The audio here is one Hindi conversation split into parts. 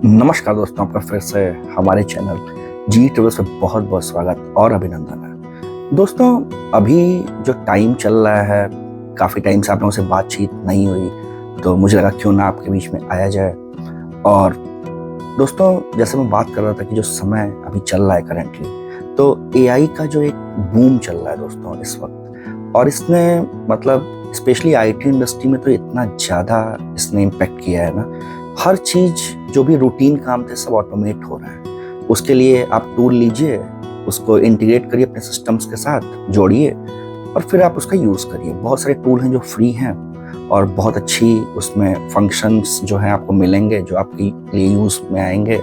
नमस्कार दोस्तों, आपका फिर से हमारे चैनल जी ट्रेवल्स पे बहुत बहुत स्वागत और अभिनंदन है। दोस्तों, अभी जो टाइम चल रहा है, काफ़ी टाइम से आप लोगों से बातचीत नहीं हुई, तो मुझे लगा क्यों ना आपके बीच में आया जाए। और दोस्तों, जैसे मैं बात कर रहा था कि जो समय अभी चल रहा है करेंटली, तो एआई का जो एक बूम चल रहा है दोस्तों इस वक्त, और इसने मतलब स्पेशली आईटी इंडस्ट्री में तो इतना ज़्यादा इसने इम्पेक्ट किया है ना। हर चीज़ जो भी रूटीन काम थे सब ऑटोमेट हो रहा है। उसके लिए आप टूल लीजिए, उसको इंटीग्रेट करिए अपने सिस्टम्स के साथ, जोड़िए और फिर आप उसका यूज़ करिए। बहुत सारे टूल हैं जो फ्री हैं और बहुत अच्छी उसमें फंक्शंस जो हैं आपको मिलेंगे, जो आपके लिए यूज़ में आएंगे।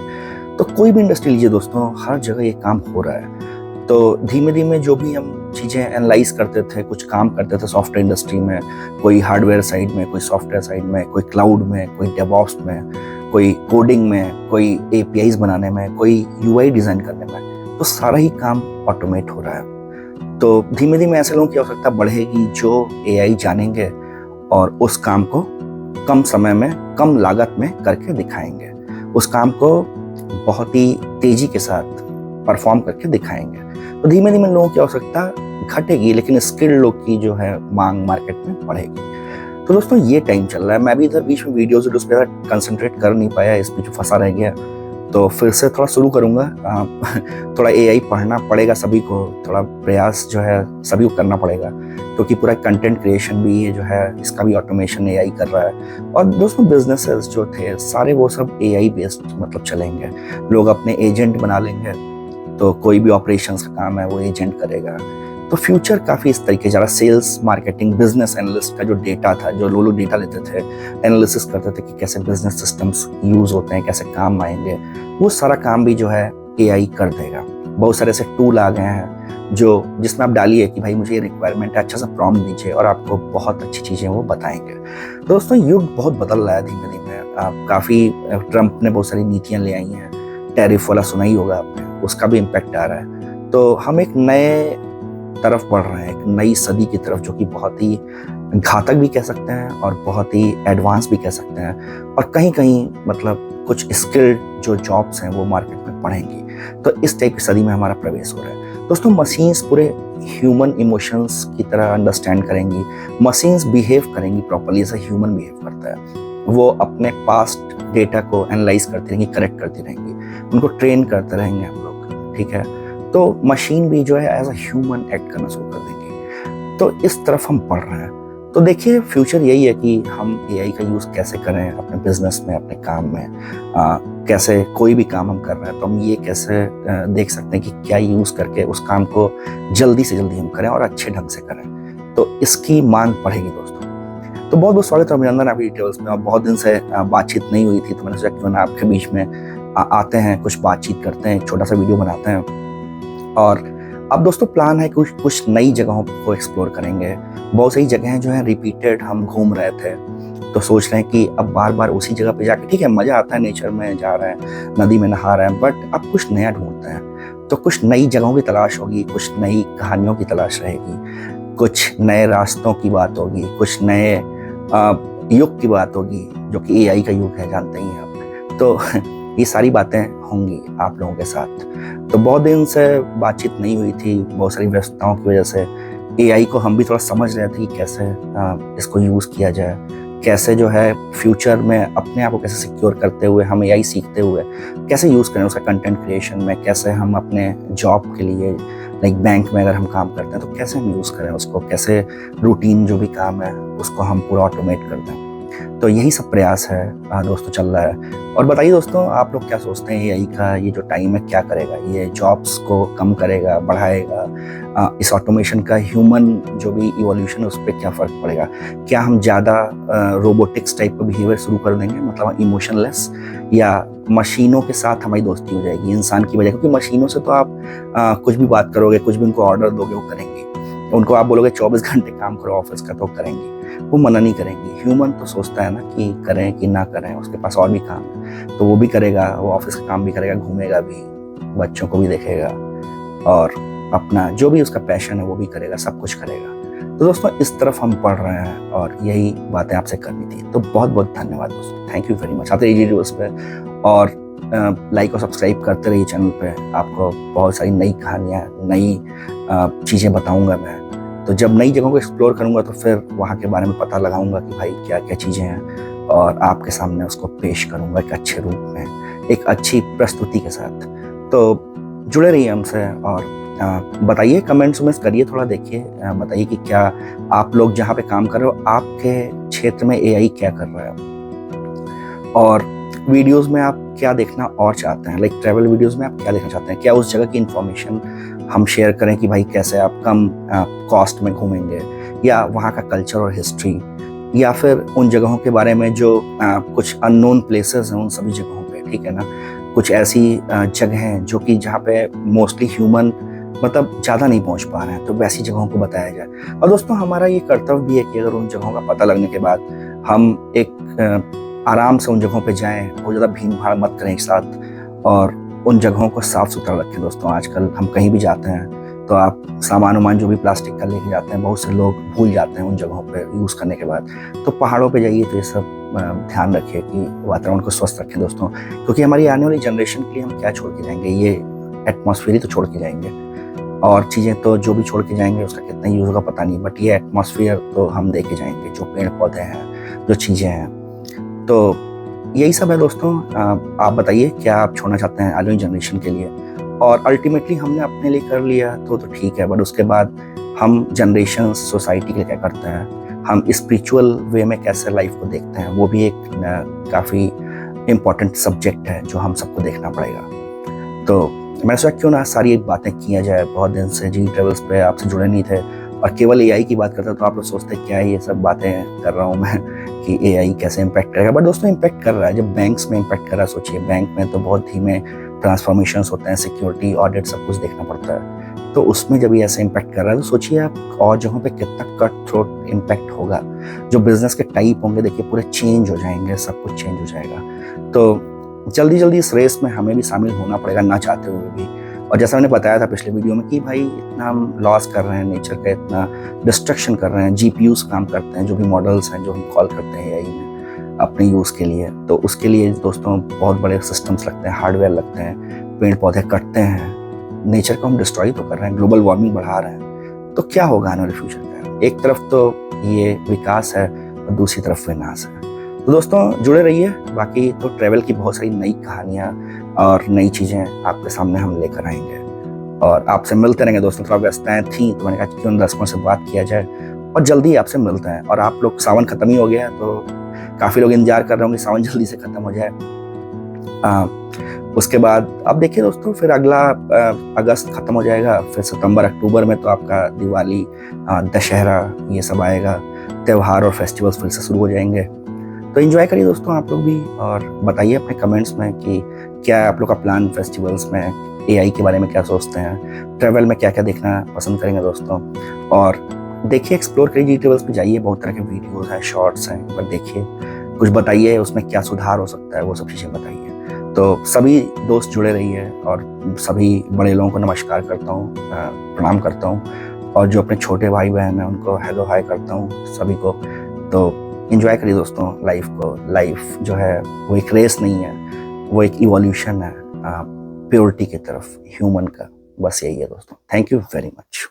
तो कोई भी इंडस्ट्री लीजिए दोस्तों, हर जगह ये काम हो रहा है। तो धीमे धीमे जो भी हम चीज़ें एनालाइज करते थे, कुछ काम करते थे सॉफ्टवेयर इंडस्ट्री में, कोई हार्डवेयर साइड में, कोई सॉफ्टवेयर साइड में, कोई क्लाउड में, कोई डेवऑप्स में, कोई कोडिंग में, कोई एपीआईज बनाने में, कोई यूआई डिज़ाइन करने में, तो सारा ही काम ऑटोमेट हो रहा है। तो धीमे धीमे ऐसे लोगों की आवश्यकता बढ़ेगी जो एआई जानेंगे और उस काम को कम समय में, कम लागत में करके दिखाएंगे। उस काम को बहुत ही तेज़ी के साथ परफॉर्म करके दिखाएंगे। तो धीमे धीमे लोगों की आवश्यकता घटेगी, लेकिन स्किल्ड लोग की जो है मांग मार्केट में बढ़ेगी। तो दोस्तों, ये टाइम चल रहा है। मैं भी इधर बीच में वीडियोस पे कंसंट्रेट कर नहीं पाया, इस बीच फंसा रह गया। तो फिर से थोड़ा शुरू करूँगा। थोड़ा एआई पढ़ना पड़ेगा सभी को, थोड़ा प्रयास जो है सभी को करना पड़ेगा, क्योंकि पूरा कंटेंट क्रिएशन भी ये जो है इसका भी ऑटोमेशन एआई कर रहा है। और दोस्तों, बिजनेसेस जो थे सारे वो सब एआई बेस्ड मतलब चलेंगे। लोग अपने एजेंट बना लेंगे, तो कोई भी ऑपरेशंस का काम है वो एजेंट करेगा। तो फ्यूचर काफ़ी इस तरीके ज़्यादा सेल्स, मार्केटिंग, बिजनेस एनालिस्ट का जो डेटा था, जो लोग डेटा लेते थे, एनालिसिस करते थे कि कैसे बिजनेस सिस्टम्स यूज़ होते हैं, कैसे काम आएंगे, वो सारा काम भी जो है एआई कर देगा। बहुत सारे ऐसे टूल आ गए हैं जो जिसमें आप डालिए कि भाई मुझे ये रिक्वायरमेंट है, अच्छा सा प्रॉम्प्ट दीजिए और आपको बहुत अच्छी चीज़ें वो बताएंगे। तो दोस्तों, युग बहुत बदल रहा है धीमे धीमे। काफ़ी ट्रम्प ने बहुत सारी नीतियाँ ले आई हैं, टैरिफ वाला सुना ही होगा आपने, उसका भी इम्पैक्ट आ रहा है। तो हम एक नए तरफ बढ़ रहे हैं, एक नई सदी की तरफ, जो कि बहुत ही घातक भी कह सकते हैं और बहुत ही एडवांस भी कह सकते हैं। और कहीं कहीं मतलब कुछ स्किल्ड जो जॉब्स हैं वो मार्केट में बढ़ेंगी। तो इस टाइप की सदी में हमारा प्रवेश हो रहा है। दोस्तों, मशीन्स पूरे ह्यूमन इमोशंस की तरह अंडरस्टैंड करेंगी। मशीन्स बिहेव करेंगी प्रॉपरली जैसे ह्यूमन बिहेव करता है। वो अपने पास्ट डेटा को एनालाइज करती रहेंगी, करेक्ट करती रहेंगी, उनको ट्रेन करते रहेंगे हम लोग, ठीक है। तो मशीन भी जो है एज अ ह्यूमन एक्ट करना शुरू कर देंगी। तो इस तरफ हम बढ़ रहे हैं। तो देखिए, फ्यूचर यही है कि हम एआई का यूज़ कैसे करें अपने बिजनेस में, अपने काम में। कैसे कोई भी काम हम कर रहे हैं तो हम ये कैसे देख सकते हैं कि क्या यूज़ करके उस काम को जल्दी से जल्दी हम करें और अच्छे ढंग से करें। तो इसकी मांग बढ़ेगी दोस्तों। तो बहुत बहुत स्वागत है, अभिनंदन आपकी डिटेल्स में। और बहुत दिन से बातचीत नहीं हुई थी, तो मैंने सोचा क्यों ना आपके बीच में आते हैं, कुछ बातचीत करते हैं, एक छोटा सा वीडियो बनाते हैं। और अब दोस्तों, प्लान है कुछ नई जगहों को एक्सप्लोर करेंगे। बहुत सारी जगहें जो हैं रिपीटेड हम घूम रहे थे, तो सोच रहे हैं कि अब बार बार उसी जगह पे जाके, ठीक है मज़ा आता है, नेचर में जा रहे हैं, नदी में नहा रहे हैं, बट अब कुछ नया ढूंढते हैं। तो कुछ नई जगहों की तलाश होगी, कुछ नई कहानियों की तलाश रहेगी, कुछ नए रास्तों की बात होगी, कुछ नए युग की बात होगी, जो कि एआई का युग है, जानते ही हैं आप। तो ये सारी बातें होंगी आप लोगों के साथ। तो बहुत दिन से बातचीत नहीं हुई थी, बहुत सारी व्यस्तताओं की वजह से। एआई को हम भी थोड़ा समझ रहे थे कि कैसे इसको यूज़ किया जाए, कैसे जो है फ्यूचर में अपने आप को कैसे सिक्योर करते हुए, हम एआई सीखते हुए कैसे यूज़ करें उसका कंटेंट क्रिएशन में, कैसे हम अपने जॉब के लिए, लाइक बैंक में अगर हम काम करते हैं तो कैसे हम यूज़ करें उसको, कैसे रूटीन जो भी काम है उसको हम पूरा ऑटोमेट कर दें। तो यही सब प्रयास है दोस्तों, चल रहा है। और बताइए दोस्तों, आप लोग क्या सोचते हैं एआई का ये जो टाइम है क्या करेगा? ये जॉब्स को कम करेगा, बढ़ाएगा? इस ऑटोमेशन का ह्यूमन जो भी इवोल्यूशन है उस पर क्या फ़र्क पड़ेगा? क्या हम ज़्यादा रोबोटिक्स टाइप का बिहेवियर शुरू कर देंगे, मतलब इमोशनलेस, या मशीनों के साथ हमारी दोस्ती हो जाएगी इंसान की वजह? क्योंकि मशीनों से तो आप कुछ भी बात करोगे, कुछ भी उनको ऑर्डर दोगे वो करेंगे। उनको आप बोलोगे 24 घंटे काम करो ऑफिस का, तो करेंगे, वो मना नहीं करेंगी। ह्यूमन तो सोचता है ना कि करें कि ना करें, उसके पास और भी काम है, तो वो भी करेगा, वो ऑफिस का काम भी करेगा, घूमेगा भी, बच्चों को भी देखेगा, और अपना जो भी उसका पैशन है वो भी करेगा, सब कुछ करेगा। तो दोस्तों, इस तरफ हम पढ़ रहे हैं और यही बातें आपसे करनी थी। तो बहुत बहुत धन्यवाद दोस्तों, थैंक यू वेरी मच। आते रहिए वीडियोस पे और लाइक और सब्सक्राइब करते रहिए चैनल पे। आपको बहुत सारी नई कहानियाँ, नई चीज़ें बताऊंगा मैं। तो जब नई जगहों को एक्सप्लोर करूंगा तो फिर वहाँ के बारे में पता लगाऊंगा कि भाई क्या क्या चीज़ें हैं, और आपके सामने उसको पेश करूंगा एक अच्छे रूप में, एक अच्छी प्रस्तुति के साथ। तो जुड़े रहिए हमसे और बताइए, कमेंट्स में करिए, थोड़ा देखिए, बताइए कि क्या आप लोग जहाँ पे काम कर रहे हो आपके क्षेत्र में एआई क्या कर रहा है, और वीडियोस में आप क्या देखना और चाहते हैं। लाइक ट्रैवल वीडियोस में आप क्या देखना चाहते हैं, क्या उस जगह की इन्फॉर्मेशन हम शेयर करें कि भाई कैसे आप कम कॉस्ट में घूमेंगे, या वहाँ का कल्चर और हिस्ट्री, या फिर उन जगहों के बारे में जो कुछ अननोन प्लेसेस हैं उन सभी जगहों पे, ठीक है ना। कुछ ऐसी जगह हैं जो कि जहाँ पे मोस्टली ह्यूमन मतलब ज़्यादा नहीं पहुँच पा रहे हैं, तो वैसी जगहों को बताया जाए। और दोस्तों हमारा ये कर्तव्य भी है कि अगर उन जगहों का पता लगने के बाद हम एक आराम से उन जगहों पे जाएं, बहुत ज़्यादा भीड़ भाड़ मत करें एक साथ, और उन जगहों को साफ़ सुथरा रखें। दोस्तों आजकल हम कहीं भी जाते हैं तो आप सामान वामान जो भी प्लास्टिक का लेके जाते हैं, बहुत से लोग भूल जाते हैं उन जगहों पे यूज़ करने के बाद। तो पहाड़ों पे जाइए तो ये सब ध्यान रखिए कि वातावरण को स्वस्थ रखें दोस्तों, क्योंकि हमारी आने वाली जनरेशन के लिए हम क्या छोड़ के जाएंगे, ये एटमॉस्फेयर ही तो छोड़ के जाएंगे। और चीज़ें तो जो भी छोड़ के जाएंगे उसका कितना यूज़ होगा पता नहीं, बट ये एटमॉस्फेयर तो हम दे के जाएंगे, जो पेड़ पौधे हैं, जो चीज़ें हैं। तो यही सब है दोस्तों। आप बताइए क्या आप छोड़ना चाहते हैं आने वाली जनरेशन के लिए। और अल्टीमेटली हमने अपने लिए कर लिया तो ठीक है, बट उसके बाद हम जनरेशन सोसाइटी के लिए क्या करते हैं, हम स्पिरिचुअल वे में कैसे लाइफ को देखते हैं, वो भी एक काफ़ी इम्पॉर्टेंट सब्जेक्ट है जो हम सबको देखना पड़ेगा। तो मैं सोचा क्यों ना सारी बातें किया जाए। बहुत दिन से जी ट्रेवल्स पे आपसे जुड़े नहीं थे और केवल एआई की बात करते तो आप लोग सोचते क्या है ये सब बातें कर रहा हूँ मैं कि एआई कैसे इम्पैक्ट करेगा, बट दोस्तों इम्पैक्ट कर रहा है। जब बैंक्स में इम्पैक्ट कर रहा है, सोचिए बैंक में तो बहुत धीमे ट्रांसफॉर्मेशंस होते हैं, सिक्योरिटी ऑडिट सब कुछ देखना पड़ता है, तो उसमें जब ये ऐसे इम्पैक्ट कर रहा है तो सोचिए आप और जगहों पे कितना कट थ्रोट इम्पैक्ट होगा। जो बिजनेस के टाइप होंगे देखिए पूरे चेंज हो जाएंगे, सब कुछ चेंज हो जाएगा। तो जल्दी जल्दी इस रेस में हमें भी शामिल होना पड़ेगा ना चाहते हुए भी। और जैसा मैंने बताया था पिछले वीडियो में कि भाई इतना हम लॉस कर रहे हैं, नेचर का इतना डिस्ट्रक्शन कर रहे हैं, जीपीयूज काम करते हैं, जो भी मॉडल्स हैं जो हम कॉल करते हैं एआई में अपने यूज़ के लिए, तो उसके लिए दोस्तों बहुत बड़े सिस्टम्स लगते हैं, हार्डवेयर लगते हैं, पेड़ पौधे कटते हैं, नेचर को हम डिस्ट्रॉय तो कर रहे हैं, ग्लोबल वार्मिंग बढ़ा रहे हैं। तो क्या होगा आने वाले फ्यूचर का। एक तरफ तो ये विकास है और दूसरी तरफ विनाश है। तो दोस्तों जुड़े रहिए, बाकी तो ट्रैवल की बहुत सारी नई कहानियाँ और नई चीज़ें आपके सामने हम लेकर आएंगे और आपसे मिलते रहेंगे दोस्तों। थोड़ा व्यस्तताएं थी तो मैंने कहा क्यों न दर्शकों से बात किया जाए, और जल्दी आपसे मिलते हैं। और आप लोग, सावन खत्म ही हो गया तो काफ़ी लोग इंतजार कर रहे होंगे सावन जल्दी से ख़त्म हो जाए। उसके बाद अब देखिए दोस्तों, फिर अगला अगस्त ख़त्म हो जाएगा, फिर सितंबर अक्टूबर में तो आपका दिवाली, दशहरा, ये सब आएगा, त्यौहार और फेस्टिवल्स फिर से शुरू हो जाएंगे। तो एंजॉय करिए दोस्तों आप लोग भी, और बताइए अपने कमेंट्स में कि क्या है आप लोग का प्लान फेस्टिवल्स में, एआई के बारे में क्या सोचते हैं, ट्रैवल में क्या क्या देखना पसंद करेंगे दोस्तों। और देखिए, एक्सप्लोर करिए, जी ट्रेवल्स पे जाइए, बहुत तरह के वीडियोस हैं, शॉर्ट्स हैं, पर देखिए कुछ बताइए उसमें क्या सुधार हो सकता है, वो सब चीज़ें बताइए। तो सभी दोस्त जुड़े रहिए, और सभी बड़े लोगों को नमस्कार करता हूँ, प्रणाम करता हूँ, और जो अपने छोटे भाई बहन हैं उनको हेलो हाय करता हूँ सभी को। तो एंजॉय करिए दोस्तों लाइफ को। लाइफ जो है वो एक रेस नहीं है, वो एक इवोल्यूशन है प्योरिटी की तरफ ह्यूमन का। बस यही है दोस्तों। Thank you very much.